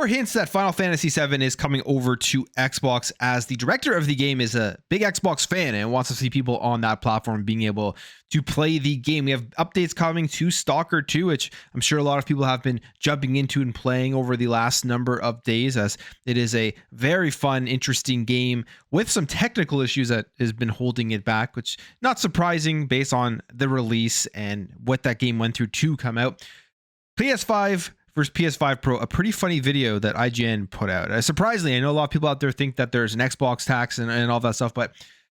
more hints that Final Fantasy VII is coming over to Xbox, as the director of the game is a big Xbox fan and wants to see people on that platform being able to play the game. We have updates coming to Stalker 2, which I'm sure a lot of people have been jumping into and playing over the last number of days, as it is a very fun, interesting game with some technical issues that has been holding it back, which not surprising based on the release and what that game went through to come out. PS5 versus PS5 Pro, a pretty funny video that IGN put out. Surprisingly, I know a lot of people out there think that there's an Xbox tax and all that stuff, but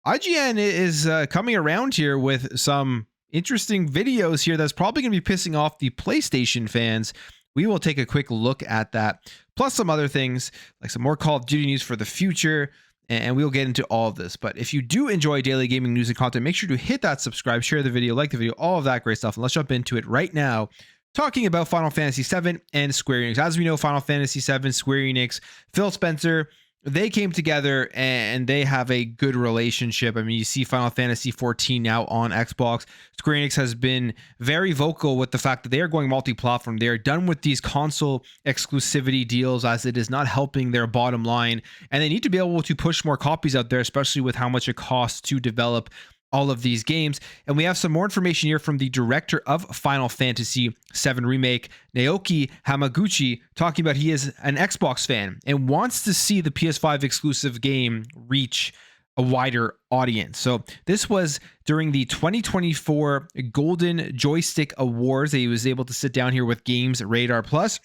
IGN is coming around here with some interesting videos here that's probably going to be pissing off the PlayStation fans. We will take a quick look at that, plus some other things, like some more Call of Duty news for the future, and we'll get into all of this. But if you do enjoy daily gaming news and content, make sure to hit that subscribe, share the video, like the video, all of that great stuff, and let's jump into it right now. Talking about Final Fantasy VII and Square Enix. As we know, Final Fantasy VII, Square Enix, Phil Spencer, they came together and they have a good relationship. I mean, you see Final Fantasy XIV now on Xbox. Square Enix has been very vocal with the fact that they are going multi-platform. They are done with these console exclusivity deals, as it is not helping their bottom line. And they need to be able to push more copies out there, especially with how much it costs to develop all of these games. And we have some more information here from the director of Final Fantasy VII Remake, Naoki Hamaguchi, talking about he is an Xbox fan and wants to see the PS5 exclusive game reach a wider audience. So this was during the 2024 Golden Joystick Awards. He was able to sit down here with Games Radar Plus.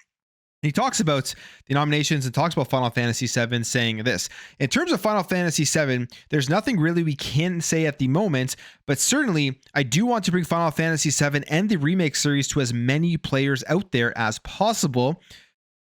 He talks about the nominations and talks about Final Fantasy VII, saying this: in terms of Final Fantasy VII, there's nothing really we can say at the moment, but certainly I do want to bring Final Fantasy VII and the remake series to as many players out there as possible.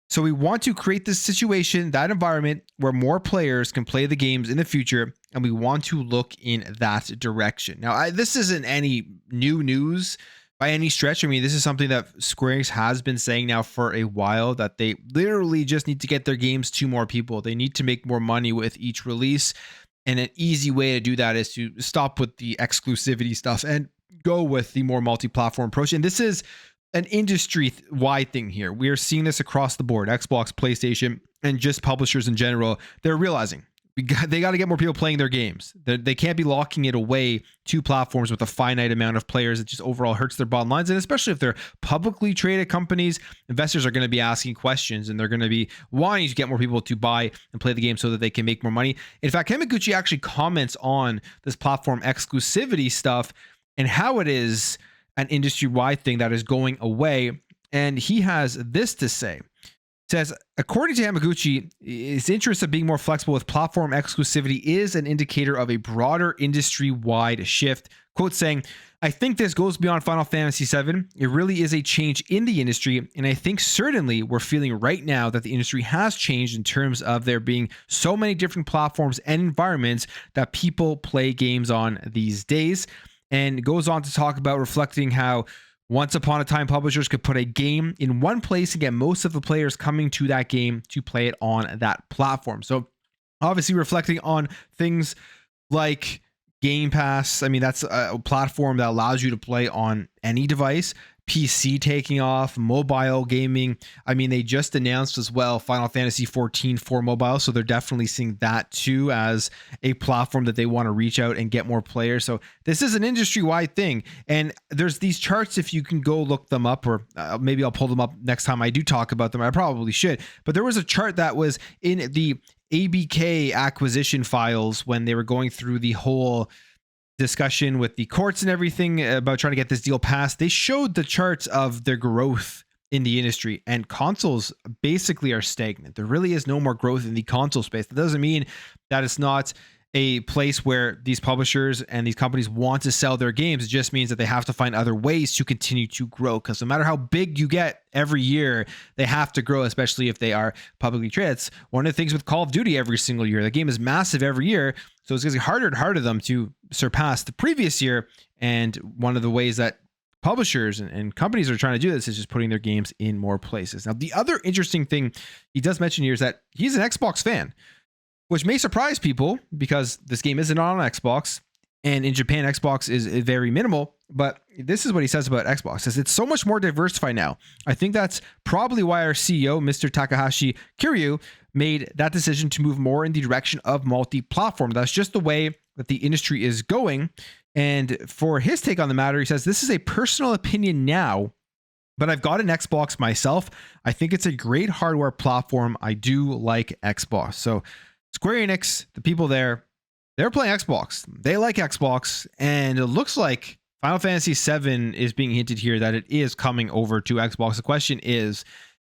So we want to create this situation, that environment where more players can play the games in the future, and we want to look in that direction. Now, this isn't any new news by any stretch. I mean, this is something that Square Enix has been saying now for a while, that they literally just need to get their games to more people. They need to make more money with each release. And an easy way to do that is to stop with the exclusivity stuff and go with the more multi-platform approach. And this is an industry-wide thing here. We are seeing this across the board, Xbox, PlayStation, and just publishers in general. They're realizing they got to get more people playing their games. They can't be locking it away to platforms with a finite amount of players. It just overall hurts their bottom lines. And especially if they're publicly traded companies, investors are going to be asking questions and they're going to be wanting to get more people to buy and play the game so that they can make more money. In fact, Hamaguchi actually comments on this platform exclusivity stuff and how it is an industry-wide thing that is going away. And he has this to say. Says, according to Hamaguchi, his interest of being more flexible with platform exclusivity is an indicator of a broader industry-wide shift. Quote saying, I think this goes beyond Final Fantasy VII. It really is a change in the industry, and I think certainly we're feeling right now that the industry has changed in terms of there being so many different platforms and environments that people play games on these days. And goes on to talk about reflecting how once upon a time, publishers could put a game in one place and get most of the players coming to that game to play it on that platform. So obviously reflecting on things like Game Pass. I mean, that's a platform that allows you to play on any device. PC taking off, mobile gaming. I mean, they just announced as well Final Fantasy XIV for mobile, so they're definitely seeing that too as a platform that they want to reach out and get more players. So this is an industry-wide thing, and there's these charts if you can go look them up, or maybe I'll pull them up next time I do talk about them. I probably should, but there was a chart that was in the ABK acquisition files when they were going through the whole discussion with the courts and everything about trying to get this deal passed. They showed the charts of their growth in the industry, and consoles basically are stagnant. There really is no more growth in the console space. That doesn't mean that it's not a place where these publishers and these companies want to sell their games. It just means that they have to find other ways to continue to grow, because no matter how big you get every year, they have to grow, especially if they are publicly traded. It's one of the things with Call of Duty every single year. The game is massive every year, so it's going to be harder and harder for them to surpass the previous year. And one of the ways that publishers and companies are trying to do this is just putting their games in more places. Now, the other interesting thing he does mention here is that he's an Xbox fan, which may surprise people because this game isn't on Xbox. And in Japan, Xbox is very minimal. But this is what he says about Xbox: says it's so much more diversified now. I think that's probably why our CEO, Mr. Takahashi Kiryu, made that decision to move more in the direction of multi-platform. That's just the way that the industry is going. And for his take on the matter, he says, this is a personal opinion now, but I've got an Xbox myself. I think it's a great hardware platform. I do like Xbox. So Square Enix, the people there, they're playing Xbox. They like Xbox. And it looks like Final Fantasy VII is being hinted here that it is coming over to Xbox. The question is,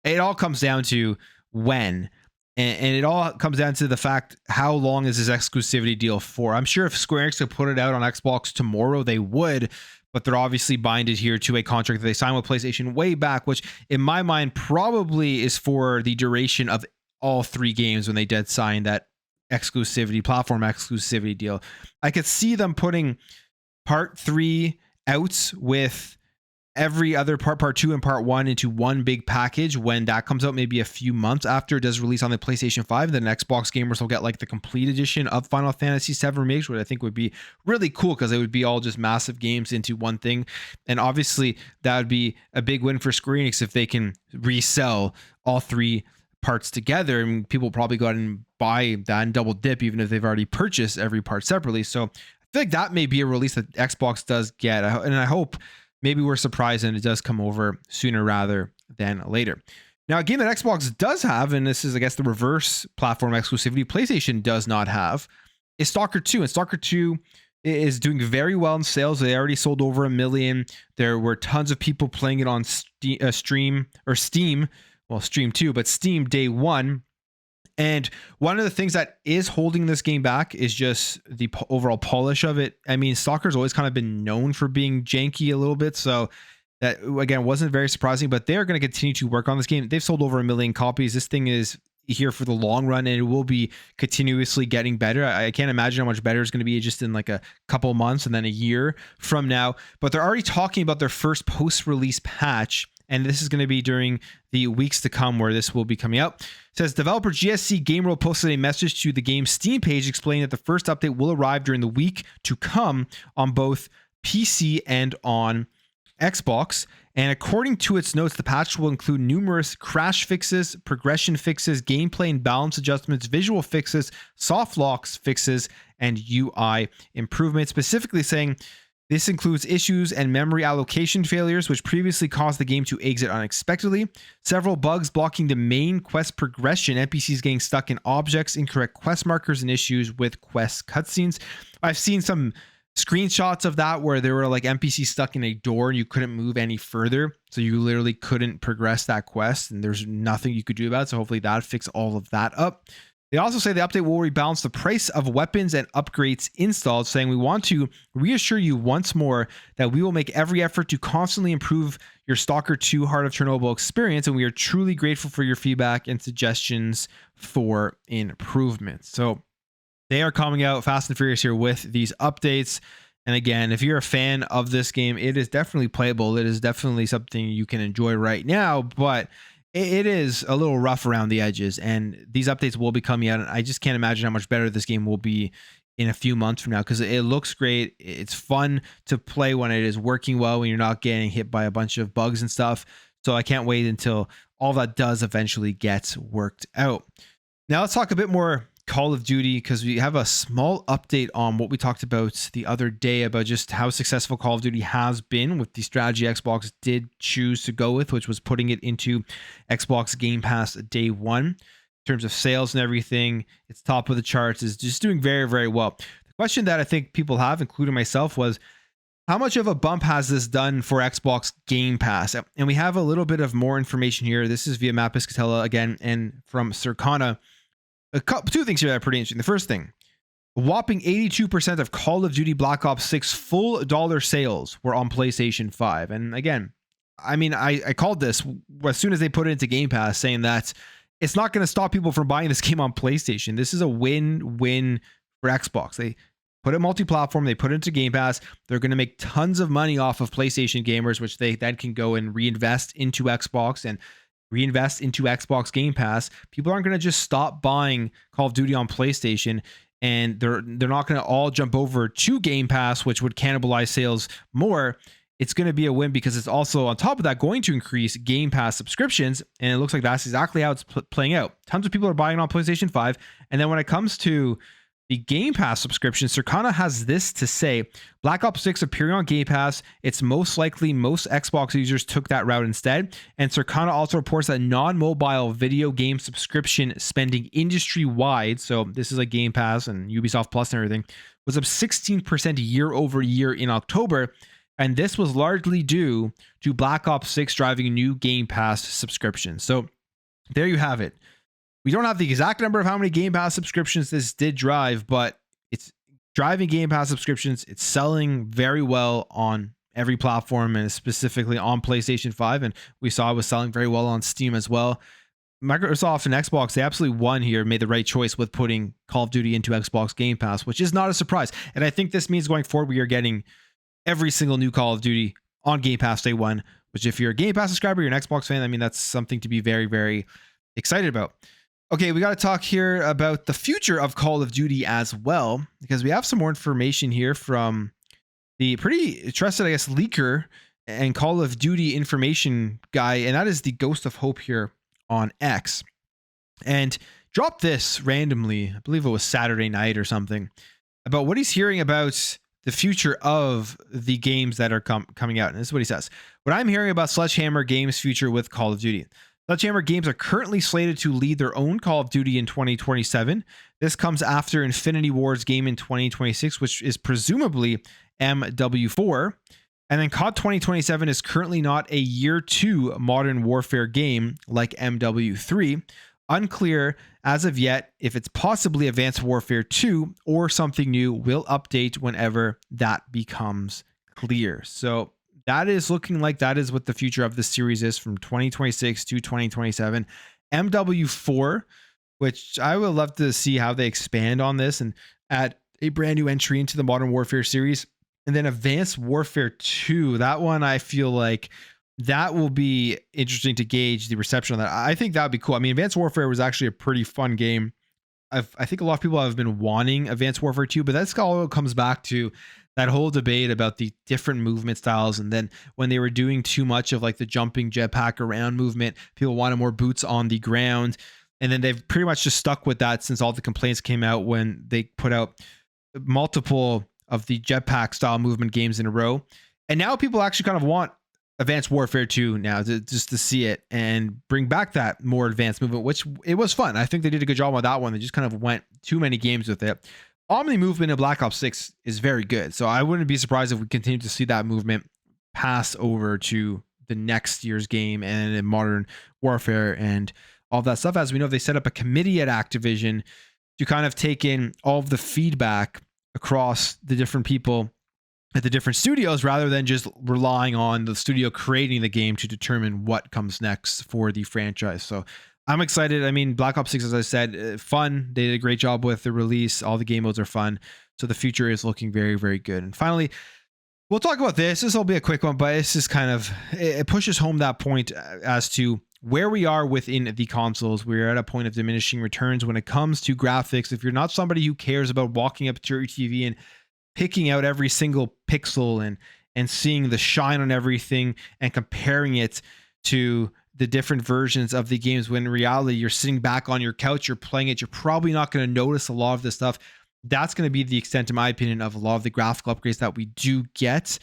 it all comes down to when. And it all comes down to the fact, how long is this exclusivity deal for? I'm sure if Square Enix could put it out on Xbox tomorrow, they would, but they're obviously binded here to a contract that they signed with PlayStation way back, which in my mind probably is for the duration of all 3 games when they did sign that exclusivity, platform exclusivity deal. I could see them putting part 3 out with every other part 2 and part 1 into one big package when that comes out, maybe a few months after it does release on the PlayStation 5. Then Xbox gamers will get like the complete edition of Final Fantasy VII Remake, which I think would be really cool because it would be all just massive games into one thing. And obviously that would be a big win for Square Enix if they can resell all 3 parts together, and people will probably go out and buy that and double dip even if they've already purchased every part separately. So I feel like that may be a release that Xbox does get, and I hope maybe we're surprised and it does come over sooner rather than later. Now, a game that Xbox does have, and this is, I guess, the reverse platform exclusivity PlayStation does not have, is Stalker 2. And Stalker 2 is doing very well in sales. They already sold over 1 million. There were tons of people playing it on Steam. Well, Stream 2, but Steam day 1. And one of the things that is holding this game back is just the overall polish of it. I mean, Stalker's always kind of been known for being janky a little bit. So that, again, wasn't very surprising, but they're going to continue to work on this game. They've sold over 1 million copies. This thing is here for the long run, and it will be continuously getting better. I can't imagine how much better it's going to be just in like a couple months and then a year from now. But they're already talking about their first post-release patch, and this is going to be during the weeks to come where this will be coming out. It says developer GSC Game World posted a message to the game's Steam page explaining that the first update will arrive during the week to come on both PC and on Xbox. And according to its notes, the patch will include numerous crash fixes, progression fixes, gameplay and balance adjustments, visual fixes, soft locks fixes, and UI improvements, specifically saying this includes issues and memory allocation failures, which previously caused the game to exit unexpectedly. Several bugs blocking the main quest progression, NPCs getting stuck in objects, incorrect quest markers, and issues with quest cutscenes. I've seen some screenshots of that where there were like NPCs stuck in a door and you couldn't move any further. So you literally couldn't progress that quest and there's nothing you could do about it. So hopefully that fix all of that up. They also say the update will rebalance the price of weapons and upgrades installed, saying we want to reassure you once more that we will make every effort to constantly improve your Stalker 2 Heart of Chernobyl experience, and we are truly grateful for your feedback and suggestions for improvements. So they are coming out fast and furious here with these updates. And again, if you're a fan of this game, it is definitely playable. It is definitely something you can enjoy right now, but it is a little rough around the edges, and these updates will be coming out. And I just can't imagine how much better this game will be in a few months from now, because it looks great. It's fun to play when it is working well, when you're not getting hit by a bunch of bugs and stuff. So I can't wait until all that does eventually get worked out. Now let's talk a bit more Call of Duty, because we have a small update on what we talked about the other day about just how successful Call of Duty has been with the strategy Xbox did choose to go with, which was putting it into Xbox Game Pass day 1. In terms of sales and everything, it's top of the charts, is just doing very, very well. The question that I think people have, including myself, was how much of a bump has this done for Xbox Game Pass? And we have a little bit of more information here. This is via Matt Piscatella again, and from Circana. Two things here that are pretty interesting. The first thing, a whopping 82% of Call of Duty Black Ops 6 full dollar sales were on PlayStation 5. And again, I mean, I called this as soon as they put it into Game Pass, saying that it's not going to stop people from buying this game on PlayStation. This is a win-win for Xbox. They put it multi-platform, they put it into Game Pass. They're going to make tons of money off of PlayStation gamers, which they then can go and reinvest into Xbox and reinvest into Xbox Game Pass. People aren't going to just stop buying Call of Duty on PlayStation and they're not going to all jump over to Game Pass, which would cannibalize sales more. It's going to be a win because it's also on top of that going to increase Game Pass subscriptions, and it looks like that's exactly how it's playing out. Tons of people are buying on PlayStation 5, and then when it comes to the Game Pass subscription, Circana has this to say: Black Ops 6 appearing on Game Pass, it's most likely most Xbox users took that route instead. And Circana also reports that non-mobile video game subscription spending industry-wide, so this is like Game Pass and Ubisoft Plus and everything, was up 16% year over year in October. And this was largely due to Black Ops 6 driving new Game Pass subscriptions. So there you have it. We don't have the exact number of how many Game Pass subscriptions this did drive, but it's driving Game Pass subscriptions. It's selling very well on every platform, and specifically on PlayStation 5. And we saw it was selling very well on Steam as well. Microsoft and Xbox, they absolutely won here, made the right choice with putting Call of Duty into Xbox Game Pass, which is not a surprise. And I think this means going forward, we are getting every single new Call of Duty on Game Pass day one, which if you're a Game Pass subscriber, you're an Xbox fan, I mean, that's something to be very, very excited about. Okay, we got to talk here about the future of Call of Duty as well, because we have some more information here from the pretty trusted, I guess, leaker and Call of Duty information guy, and that is the Ghost of Hope here on X. And dropped this randomly, I believe it was Saturday night or something, about what he's hearing about the future of the games that are coming out. And this is what he says: what I'm hearing about Sledgehammer Games' future with Call of Duty. Sledgehammer Games are currently slated to lead their own Call of Duty in 2027. This comes after Infinity Ward's game in 2026, which is presumably MW4. And then COD 2027 is currently not a year 2 Modern Warfare game like MW3. Unclear as of yet if it's possibly Advanced Warfare 2 or something new. Will update whenever that becomes clear. So that is looking like that is what the future of the series is from 2026 to 2027. MW4, which I would love to see how they expand on this and add a brand new entry into the Modern Warfare series. And then Advanced Warfare 2, that one I feel like that will be interesting to gauge the reception on that. I think that would be cool. I mean, Advanced Warfare was actually a pretty fun game. I think a lot of people have been wanting Advanced Warfare 2, but that's all comes back to that whole debate about the different movement styles. And then when they were doing too much of like the jumping jetpack around movement, people wanted more boots on the ground. And then they've pretty much just stuck with that since all the complaints came out when they put out multiple of the jetpack style movement games in a row. And now people actually kind of want Advanced Warfare 2 now just to see it and bring back that more advanced movement, which it was fun. I think they did a good job on that one. They just kind of went too many games with it. Omni movement in Black Ops 6 is very good. So I wouldn't be surprised if we continue to see that movement pass over to the next year's game and in Modern Warfare and all that stuff. As we know, they set up a committee at Activision to kind of take in all of the feedback across the different people at the different studios rather than just relying on the studio creating the game to determine what comes next for the franchise. So I'm excited. I mean, Black Ops 6, as I said, fun. They did a great job with the release. All the game modes are fun. So the future is looking very, very good. And finally, we'll talk about this. This will be a quick one, but it's just kind of, it pushes home that point as to where we are within the consoles. We're at a point of diminishing returns when it comes to graphics. If you're not somebody who cares about walking up to your TV and picking out every single pixel and seeing the shine on everything and comparing it to the different versions of the games, when in reality you're sitting back on your couch, you're playing it, you're probably not going to notice a lot of this stuff. That's going to be the extent, in my opinion, of a lot of the graphical upgrades that we do get.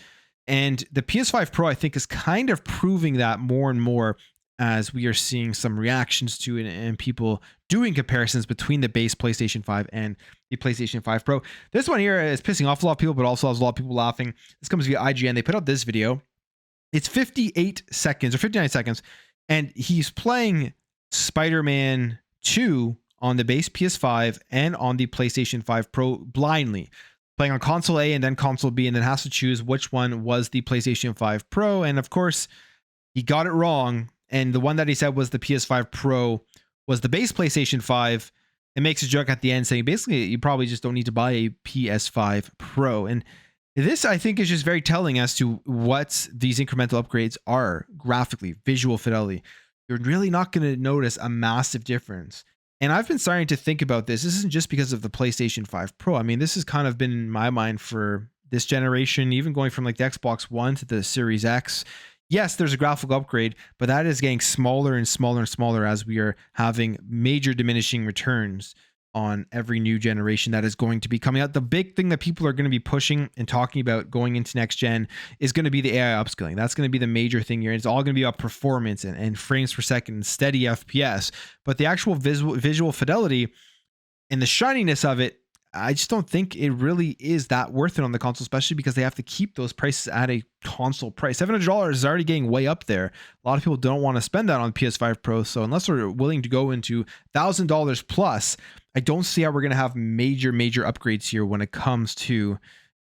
And the PS5 Pro, I think, is kind of proving that more and more as we are seeing some reactions to it and people doing comparisons between the base PlayStation 5 and the PlayStation 5 Pro. This one here is pissing off a lot of people, but also has a lot of people laughing. This comes via IGN. They put out this video. It's 58 seconds or 59 seconds, and he's playing Spider-Man 2 on the base PS5 and on the PlayStation 5 Pro blindly, playing on console A and then console B, and then has to choose which one was the PlayStation 5 Pro. And of course, he got it wrong. And the one that he said was the PS5 Pro was the base PlayStation 5. It makes a joke at the end saying basically you probably just don't need to buy a PS5 Pro. And this, I think, is just very telling as to what these incremental upgrades are graphically, visual fidelity. You're really not going to notice a massive difference And I've been starting to think about this. This isn't just because of the PlayStation 5 Pro. I mean, this has kind of been in my mind for this generation, even going from like the Xbox One to the Series X. Yes, there's a graphical upgrade, but that is getting smaller and smaller and smaller as we are having major diminishing returns on every new generation that is going to be coming out. The big thing that people are going to be pushing and talking about going into next gen is going to be the AI upscaling. That's going to be the major thing here. It's all going to be about performance and frames per second and steady FPS. But the actual visual fidelity and the shininess of it, I just don't think it really is that worth it on the console, especially because they have to keep those prices at a console price. $700 is already getting way up there. A lot of people don't want to spend that on PS5 Pro. So unless we're willing to go into $1,000 plus, I don't see how we're going to have major upgrades here when it comes to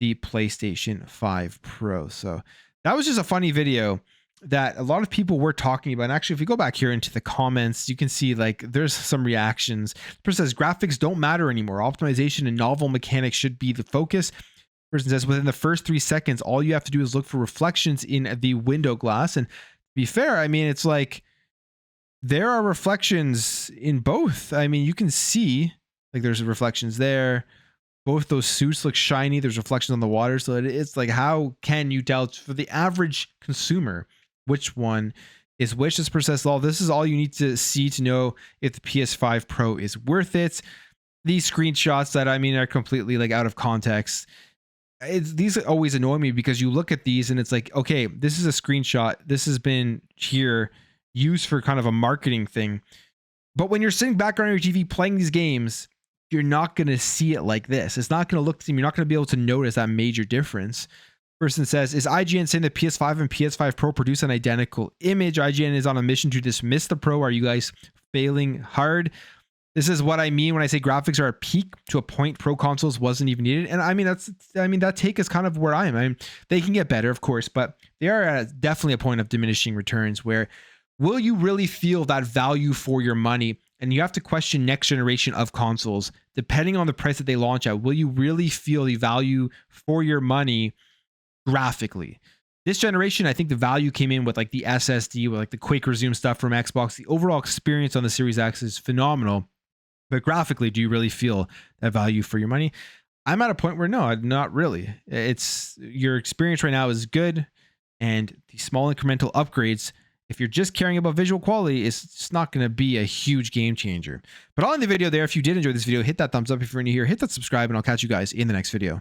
the PlayStation 5 Pro. So that was just a funny video that a lot of people were talking about. And actually, if you go back here into the comments, you can see like there's some reactions. The person says graphics don't matter anymore. Optimization and novel mechanics should be the focus. The person says within the first 3 seconds, all you have to do is look for reflections in the window glass. And to be fair, I mean, it's like there are reflections in both. I mean, you can see like there's reflections there. Both those suits look shiny. There's reflections on the water. So it's like, how can you tell for the average consumer which one is which? This process law. This is all you need to see to know if the PS5 Pro is worth it. These screenshots that I mean are completely like out of context. These always annoy me because you look at these and it's like, okay, this is a screenshot. This has been here used for kind of a marketing thing. But when you're sitting back on your TV playing these games, you're not going to see it like this. It's not going to look the same. You're not going to be able to notice that major difference. Person says, is IGN saying that PS5 and PS5 Pro produce an identical image? IGN is on a mission to dismiss the Pro. Are you guys failing hard? This is what I mean when I say graphics are a peak to a point Pro consoles wasn't even needed. And I mean, that take is kind of where I am. I mean, they can get better, of course, but they are at definitely a point of diminishing returns where will you really feel that value for your money? And you have to question next generation of consoles, depending on the price that they launch at. Will you really feel the value for your money graphically? This generation, I think the value came in with like the SSD, with like the quick resume stuff from Xbox. The overall experience on the Series X is phenomenal. But graphically, do you really feel that value for your money? I'm at a point where no, not really. It's your experience right now is good. And the small incremental upgrades, if you're just caring about visual quality, it's just not going to be a huge game changer. But I'll end the video there. If you did enjoy this video, hit that thumbs up. If you're new here, hit that subscribe, and I'll catch you guys in the next video.